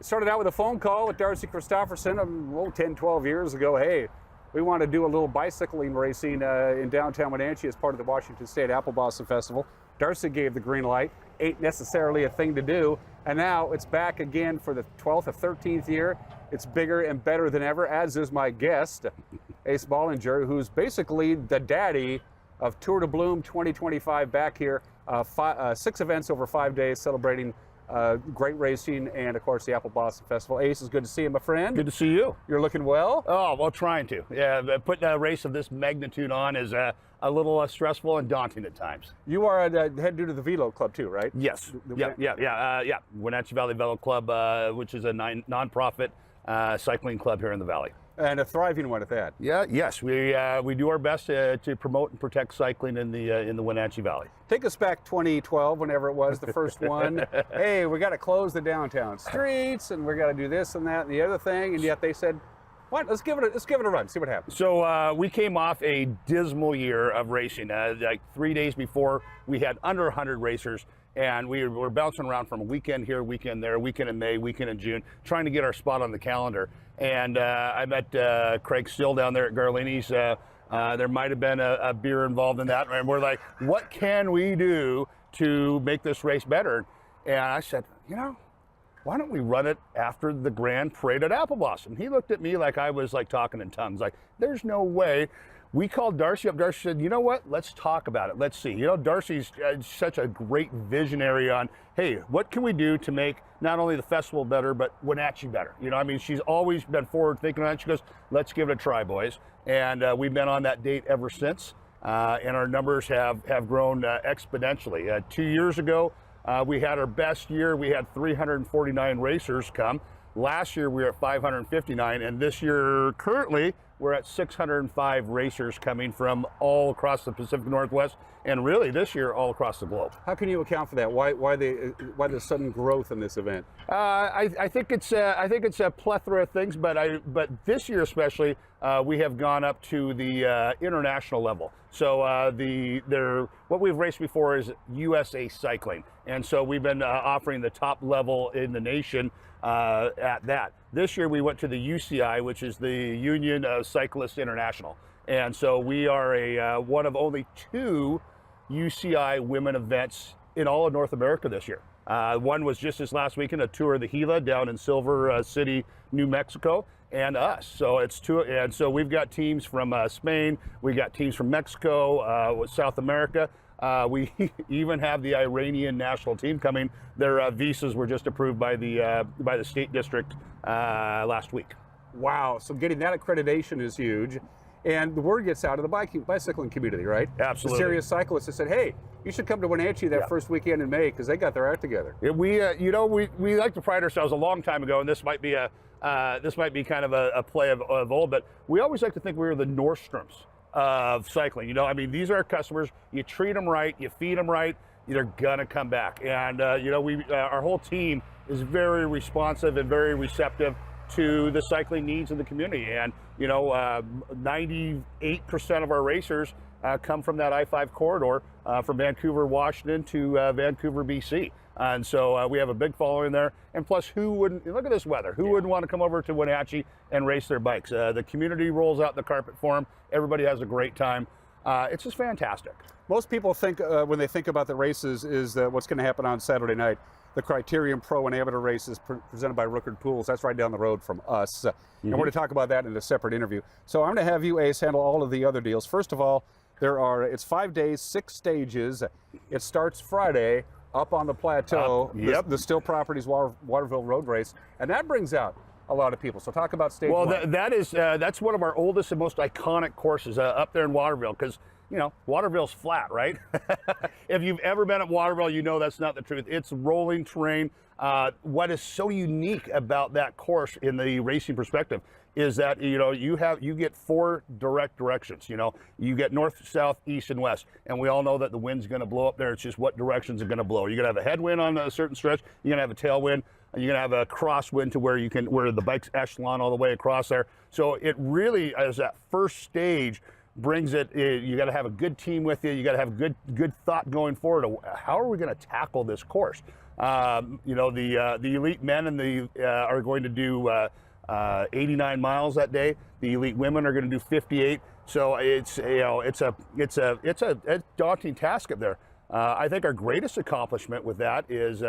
Started out with a phone call with Darcy Christopherson 10, 12 years ago. Hey, we want to do a little bicycling racing in downtown Wenatchee as part of the Washington State Apple Blossom Festival. Darcy gave the green light. Ain't necessarily a thing to do. And now it's back again for the 12th or 13th year. It's bigger and better than ever, as is my guest, Ace Bollinger, who's basically the daddy of Tour de Bloom 2025 back here. 6 events over 5 days celebrating great racing and, of course, the Apple Blossom Festival. Ace, it's good to see you, my friend. Good to see you. You're looking well? Oh, well, trying to. Yeah, putting a race of this magnitude on is a little stressful and daunting at times. You are the head dude of the Velo Club too, right? Yes. Yeah. Wenatchee Valley Velo Club, which is a non-profit cycling club here in the valley. And a thriving one at that. Yes, we do our best to promote and protect cycling in the Wenatchee Valley. Take us back 2012, whenever it was, the first one. Hey, we got to close the downtown streets, and we got to do this and that and the other thing. And yet they said, "What? Let's give it a run. See what happens." So we came off a dismal year of racing. Like 3 days before, we had under 100 racers. And we were bouncing around from a weekend here, weekend there, weekend in May, weekend in June, trying to get our spot on the calendar. And I met Craig Still down there at Garlini's. There might have been a beer involved in that. And we're like, what can we do to make this race better? And I said, why don't we run it after the Grand Parade at Apple Blossom? He looked at me like I was like talking in tongues, like, there's no way. We called Darcy up. Darcy said, you know what? Let's talk about it. Let's see. Darcy's such a great visionary on, hey, what can we do to make not only the festival better, but Wenatchee better? She's always been forward thinking on it. She goes, let's give it a try, boys. And we've been on that date ever since. And our numbers have grown exponentially. 2 years ago, we had our best year. We had 349 racers come. Last year, we were at 559. And this year, currently, we're at 605 racers coming from all across the Pacific Northwest, and really this year all across the globe. How can you account for that? Why the sudden growth in this event? I think it's a plethora of things, but this year especially, we have gone up to the international level. So what we've raced before is USA Cycling, and so we've been offering the top level in the nation at that. This year we went to the UCI, which is the Union of Cyclists International. And so we are one of only 2 UCI women events in all of North America this year. One was just this last weekend, a tour of the Gila down in Silver City, New Mexico, and us. So it's 2, and so we've got teams from Spain, we got teams from Mexico, South America. We even have the Iranian national team coming. Their visas were just approved by the state district last week. Wow! So getting that accreditation is huge, and the word gets out of the bicycling community, right? Absolutely. The serious cyclists have said, "Hey, you should come to Wenatchee that first weekend in May because they got their act together." Yeah, we like to pride ourselves a long time ago, and this might be kind of a play of old, but we always like to think we were the Nordstroms of cycling. These are our customers. You treat them right, you feed them right, they're gonna come back. And our whole team is very responsive and very receptive to the cycling needs of the community. And 98% of our racers come from that I-5 corridor from Vancouver, Washington to Vancouver, BC. And so we have a big following there. And plus, who wouldn't, look at this weather, who wouldn't want to come over to Wenatchee and race their bikes? The community rolls out the carpet for them. Everybody has a great time. It's just fantastic. Most people think, when they think about the races, is what's going to happen on Saturday night. The Criterium Pro and Amateur races presented by Rookard Pools. That's right down the road from us. And we're going to talk about that in a separate interview. So I'm going to have you, Ace, handle all of the other deals. First of all, it's 5 days, 6 stages. It starts Friday up on the plateau, the Still Properties Waterville Road Race, and that brings out a lot of people. So talk about stage one. Well, that's one of our oldest and most iconic courses up there in Waterville, because Waterville's flat, right? If you've ever been at Waterville, you know that's not the truth. It's rolling terrain. What is so unique about that course in the racing perspective is that you get 4 direct directions. You get north, south, east, and west, and we all know that the wind's going to blow up there. It's just what directions are going to blow. You're going to have a headwind on a certain stretch. You're going to have a tailwind. You're going to have a crosswind to where the bike's echelon all the way across there. So it really, as that first stage, brings it. You got to have a good team with you. You got to have good thought going forward. How are we going to tackle this course? You know, the elite men and the are going to do 89 miles that day. The elite women are going to do 58. So it's, you know, it's a daunting task up there. I think our greatest accomplishment with that is,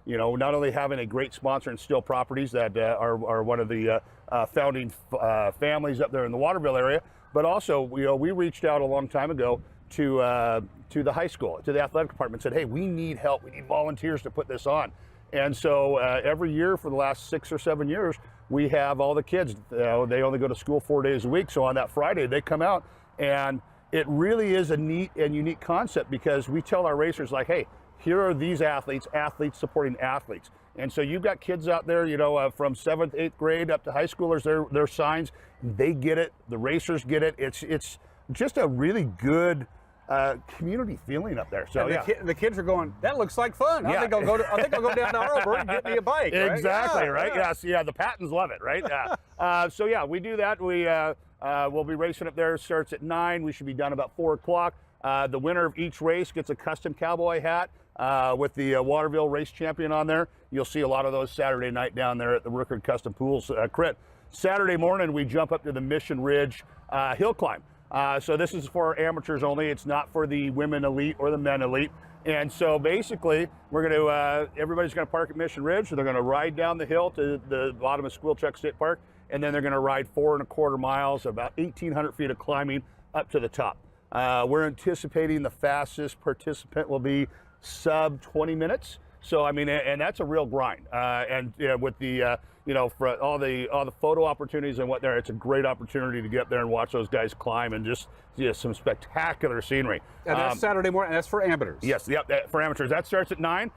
you know, not only having a great sponsor in Still Properties that are one of the founding families up there in the Waterville area, but also, you know, we reached out a long time ago to the high school, to the athletic department, said, hey, we need help, we need volunteers to put this on. And so every year for the last 6 or 7 years, we have all the kids, you know, they only go to school 4 days a week. So on that Friday, they come out, and it really is a neat and unique concept, because we tell our racers, like, hey, here are these athletes supporting athletes. And so you've got kids out there, you know, from 7th, 8th grade up to high schoolers, their signs, they get it, the racers get it. It's just a really good community feeling up there. So the kids are going, that looks like fun. I think I'll go down to Arbor and get me a bike. Right? Exactly, right? Yes, yeah, the Pattons love it, right? So yeah, we do that. We'll be racing up there. Starts at 9. We should be done about 4 o'clock. The winner of each race gets a custom cowboy hat with the Waterville race champion on there. You'll see a lot of those Saturday night down there at the Rickard Custom Pools crit. Saturday morning, we jump up to the Mission Ridge hill climb. So this is for amateurs only. It's not for the women elite or the men elite. And so basically, we're going to, everybody's going to park at Mission Ridge. So they're going to ride down the hill to the bottom of Squilchuck State Park. And then they're going to ride 4.25 miles, about 1,800 feet of climbing up to the top. We're anticipating the fastest participant will be sub 20 minutes. So, I mean, and that's a real grind. And with the, you know, for all the photo opportunities and whatnot, it's a great opportunity to get up there and watch those guys climb, and just some spectacular scenery. And that's Saturday morning, and that's for amateurs. Yes, yep, for amateurs. That starts at 9.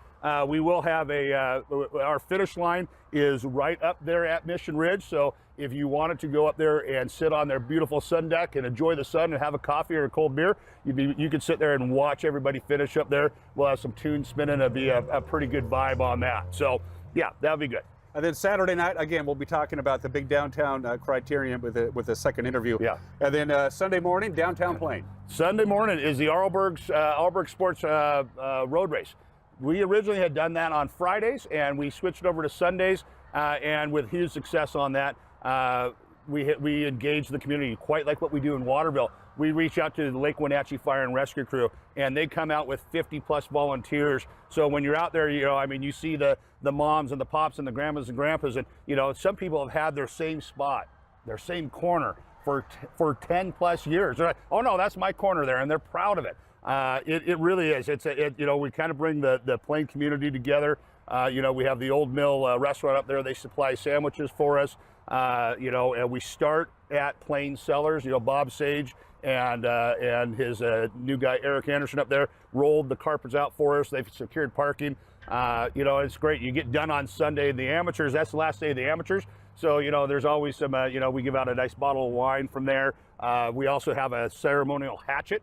We will have our finish line is right up there at Mission Ridge. So if you wanted to go up there and sit on their beautiful sun deck and enjoy the sun and have a coffee or a cold beer, you could sit there and watch everybody finish up there. We'll have some tunes spinning. It'll be a pretty good vibe on that. So yeah, that'll be good. And then Saturday night, again, we'll be talking about the big downtown criterium with a second interview. Yeah. And then Sunday morning, downtown Plain. Sunday morning is the Arlberg Sports Road Race. We originally had done that on Fridays, and we switched over to Sundays, and with huge success on that, we engage the community quite like what we do in Waterville. We reach out to the Lake Wenatchee Fire and Rescue Crew, and they come out with 50+ volunteers. So when you're out there, you know, I mean, you see the moms and the pops and the grandmas and grandpas, and you know, some people have had their same spot, their same corner for 10+ years. They're like, oh no, that's my corner there, and they're proud of it. It really is. You know, we kind of bring the Plain community together. You know, we have the Old Mill restaurant up there. They supply sandwiches for us. You know, and we start at Plain Cellars. You know, Bob Sage and his new guy Eric Anderson up there rolled the carpets out for us. They've secured parking. You know, it's great. You get done on Sunday. The amateurs, that's the last day of the amateurs. So, you know, there's always some, you know, we give out a nice bottle of wine from there. We also have a ceremonial hatchet.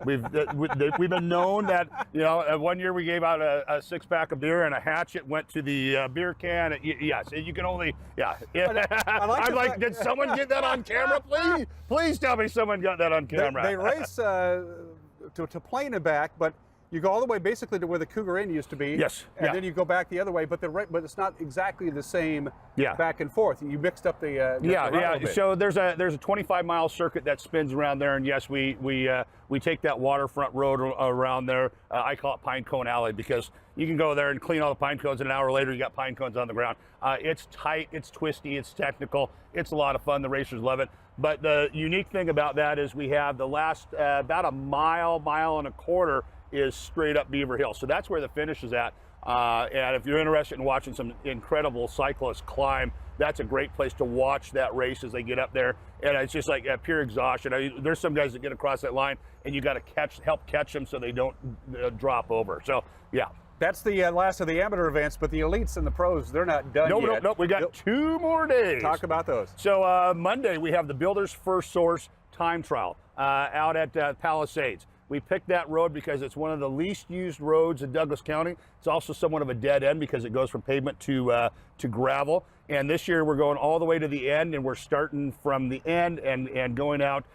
We've been known that, you know, one year we gave out a 6-pack of beer, and a hatchet went to the beer can. Yes, you can only, yeah. I'm like, did someone get that on camera? Please tell me someone got that on camera. They race to Plain and back, but you go all the way basically to where the Cougar Inn used to be. Yes. And then you go back the other way, but it's not exactly the same back and forth. You mixed up the bit. So there's a 25-mile circuit that spins around there, and yes, we take that waterfront road around there. I call it Pine Cone Alley, because you can go there and clean all the pine cones, and an hour later you got pine cones on the ground. It's tight, it's twisty, it's technical, it's a lot of fun. The racers love it. But the unique thing about that is we have the last about a mile and a quarter is straight up Beaver Hill. So that's where the finish is at. And if you're interested in watching some incredible cyclists climb, that's a great place to watch that race as they get up there. And it's just like pure exhaustion. There's some guys that get across that line, and you got to help catch them so they don't drop over. So yeah. That's the last of the amateur events, but the elites and the pros, they're not done yet. No, we got 2 more days. Talk about those. So Monday, we have the Builder's First Source time trial out at Palisades. We picked that road because it's one of the least used roads in Douglas County. It's also somewhat of a dead end because it goes from pavement to gravel. And this year we're going all the way to the end, and we're starting from the end and going out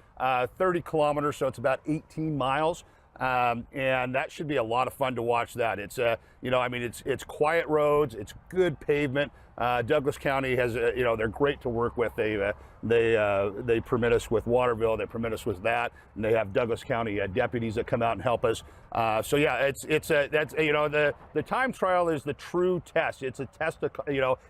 30 kilometers, so it's about 18 miles. and that should be a lot of fun to watch that. It's it's quiet roads, it's good pavement. Douglas County has they're great to work with. They permit us with Waterville, they permit us with that, and they have Douglas County deputies that come out and help us. So yeah, the time trial is the true test. It's a test of,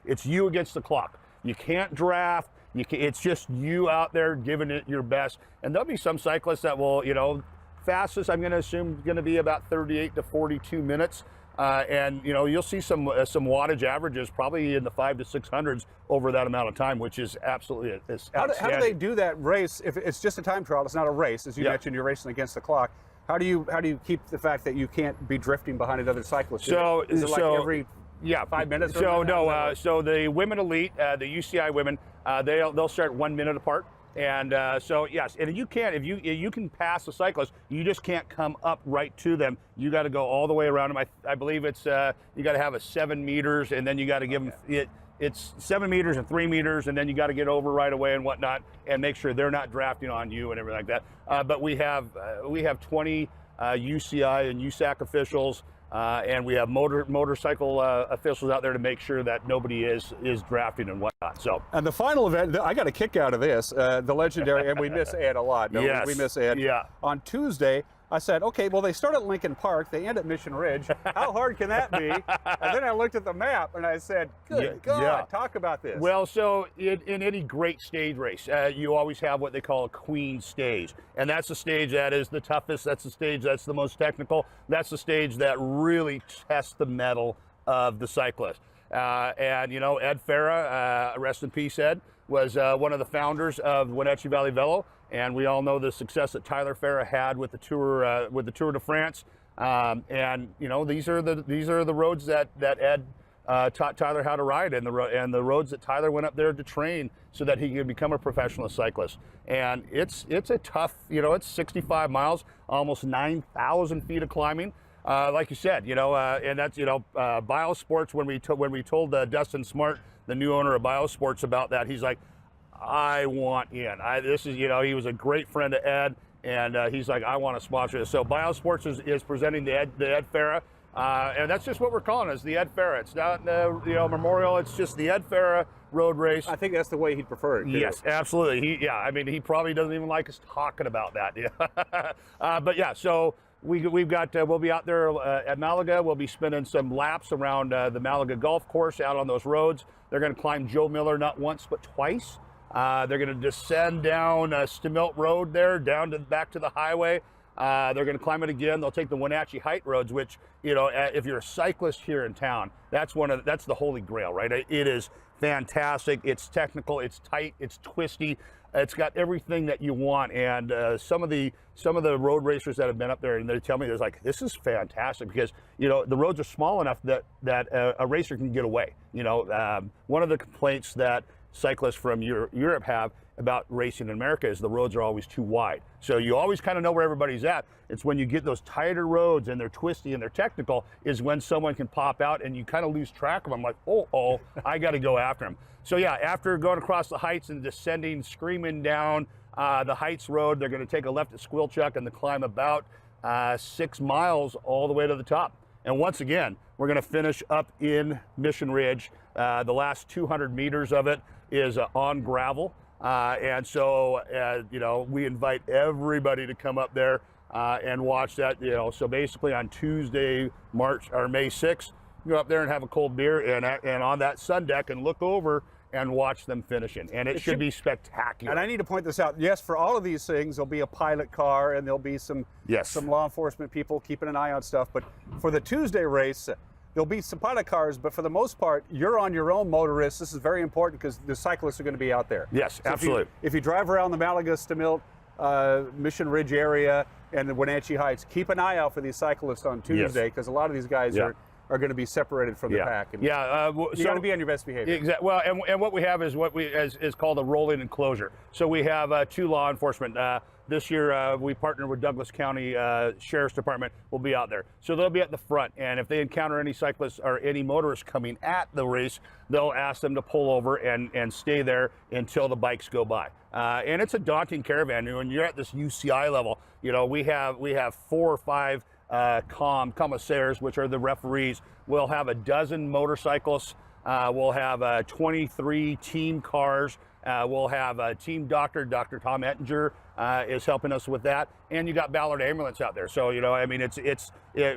it's you against the clock. You can't draft. It's just you out there giving it your best. And there'll be some cyclists that will, fastest I'm going to assume going to be about 38 to 42 minutes. And you'll see some wattage averages probably in the 500 to 600s over that amount of time, which is absolutely how do they do that race if it's just a time trial? It's not a race, as you mentioned. You're racing against the clock. How do you keep the fact that you can't be drifting behind another cyclist? Is it like every 5 minutes? So the women elite, the UCI women, they'll start 1 minute apart. And so yes, and you can't, if you can pass a cyclist, you just can't come up right to them. You got to go all the way around them. I believe it's you got to have a 7 meters, and then you got to give them it's 7 meters and 3 meters, and then you got to get over right away and whatnot, and make sure they're not drafting on you and everything like that. But we have 20 UCI and USAC officials. And we have motorcycle officials out there to make sure that nobody is drafting and whatnot. So, and the final event, I got a kick out of this. The legendary, and we miss Ed a lot. Yes. We miss Ed. Yeah. On Tuesday, I said, okay, well, they start at Lincoln Park, they end at Mission Ridge. How hard can that be? And then I looked at the map and I said, good God, talk about this. Well, so in any great stage race, you always have what they call a queen stage. And that's the stage that is the toughest. That's the stage that's the most technical. That's the stage that really tests the mettle of the cyclist. And, Ed Farah, rest in peace, Ed, was one of the founders of Wenatchee Valley Velo. And we all know the success that Tyler Farah had with the Tour de France. And these are the roads that Ed taught Tyler how to ride, and the roads that Tyler went up there to train so that he could become a professional cyclist. And it's a tough, it's 65 miles, almost 9,000 feet of climbing. Like you said, and that's Biosports. When we told Dustin Smart, the new owner of Biosports, about that, he's like, I want in. He was a great friend of Ed, and he's like, I want to sponsor this. So Biosports is presenting the Ed Farah, and that's just what we're calling it, is the Ed Farah. It's not memorial. It's just the Ed Farah road race. I think that's the way he'd prefer it. Yes, absolutely. He probably doesn't even like us talking about that. But yeah, so we've got we'll be out there at Malaga. We'll be spinning some laps around the Malaga golf course out on those roads. They're going to climb Joe Miller not once but twice. They're going to descend down Stemilt Road there, back to the highway. They're going to climb it again. They'll take the Wenatchee Height roads, which, if you're a cyclist here in town, that's the holy grail, right? It is fantastic. It's technical. It's tight. It's twisty. It's got everything that you want. And some of the road racers that have been up there, and they tell me, this is fantastic because the roads are small enough that a racer can get away. One of the complaints that cyclists from Europe have about racing in America is the roads are always too wide. So you always kind of know where everybody's at. It's when you get those tighter roads and they're twisty and they're technical is when someone can pop out and you kind of lose track of them. Like, oh, I got to go after them. So yeah, after going across the heights and descending, screaming down the Heights Road, they're going to take a left at Squilchuck and climb about 6 miles all the way to the top. And once again, we're going to finish up in Mission Ridge. The last 200 meters of it is on gravel. And so, we invite everybody to come up there and watch that. So basically on Tuesday, May 6th, go up there and have a cold beer and on that sun deck and look over and watch them finishing. And it should be spectacular. And I need to point this out. Yes, for all of these things, there'll be a pilot car and there'll be some law enforcement people keeping an eye on stuff. But for the Tuesday race, there'll be some pilot cars, but for the most part, you're on your own, motorists. This is very important because the cyclists are going to be out there. Yes, so absolutely. If you drive around the Malaga, Stemilt, Mission Ridge area and the Wenatchee Heights, keep an eye out for these cyclists on Tuesday because a lot of these guys are going to be separated from the pack. And Yeah, you got to be on your best behavior. Exactly. Well, and what we have is what is called a rolling enclosure. So we have 2 law enforcement. This year, we partnered with Douglas County Sheriff's Department. Will be out there, so they'll be at the front. And if they encounter any cyclists or any motorists coming at the race, they'll ask them to pull over and stay there until the bikes go by. And it's a daunting caravan. When you're at this UCI level, you know, we have 4 or 5 commissaires, which are the referees. We'll have a dozen motorcycles. We'll have 23 team cars. We'll have a team doctor, Dr. Tom Ettinger, is helping us with that. And you got Ballard Ambulance out there. So, you know, I mean,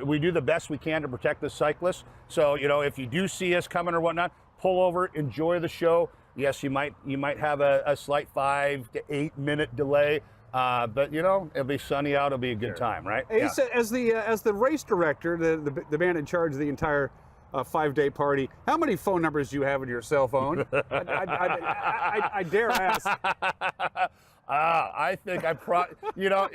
we do the best we can to protect the cyclists. So, you know, if you do see us coming or whatnot, pull over, enjoy the show. Yes, you might have a slight 5 to 8 minute delay. But you know, it'll be sunny out. It'll be a good time, right? Hey, so as the race director, the man in charge of the entire 5-day party, how many phone numbers do you have in your cell phone? I dare ask. I think you know,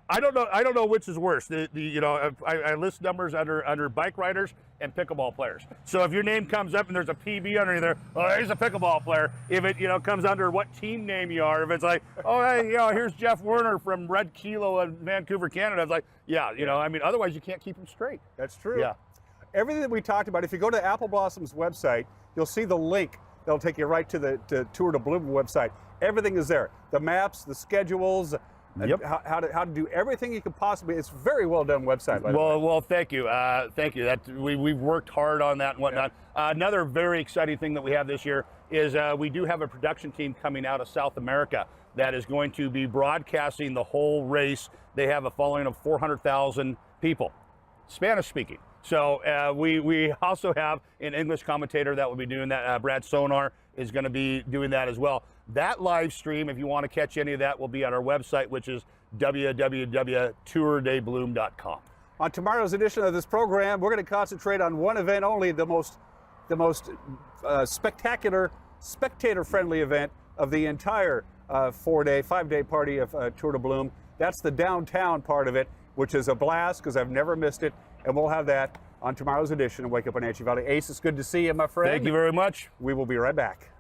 I don't know which is worse. You know, I list numbers under bike riders and pickleball players. So if your name comes up and there's a PB under there, oh, he's a pickleball player. If it, you know, comes under what team name you are, if it's like, oh, hey, you know, here's Jeff Werner from Red Kilo in Vancouver, Canada. It's like, yeah, you know, I mean, otherwise you can't keep them straight. That's true. Yeah. Everything that we talked about, if you go to Apple Blossom's website, you'll see the link that'll take you right to the Tour de Bloom website. Everything is there. The maps, the schedules, how to do everything you could possibly. It's a very well done website. Well, thank you. Thank you. We've worked hard on that and whatnot. Another very exciting thing that we have this year is we do have a production team coming out of South America that is going to be broadcasting the whole race. They have a following of 400,000 people, Spanish speaking. So we also have an English commentator that will be doing that. Brad Sonar is going to be doing that as well. That live stream, if you want to catch any of that, will be on our website, which is www.tourdebloom.com. On tomorrow's edition of this program, we're going to concentrate on one event only, the most spectacular, spectator-friendly event of the entire 5-day party of Tour de Bloom. That's the downtown part of it, which is a blast because I've never missed it. And we'll have that on tomorrow's edition of Wake Up Wenatchee Valley. Ace, it's good to see you, my friend. Thank you very much. We will be right back.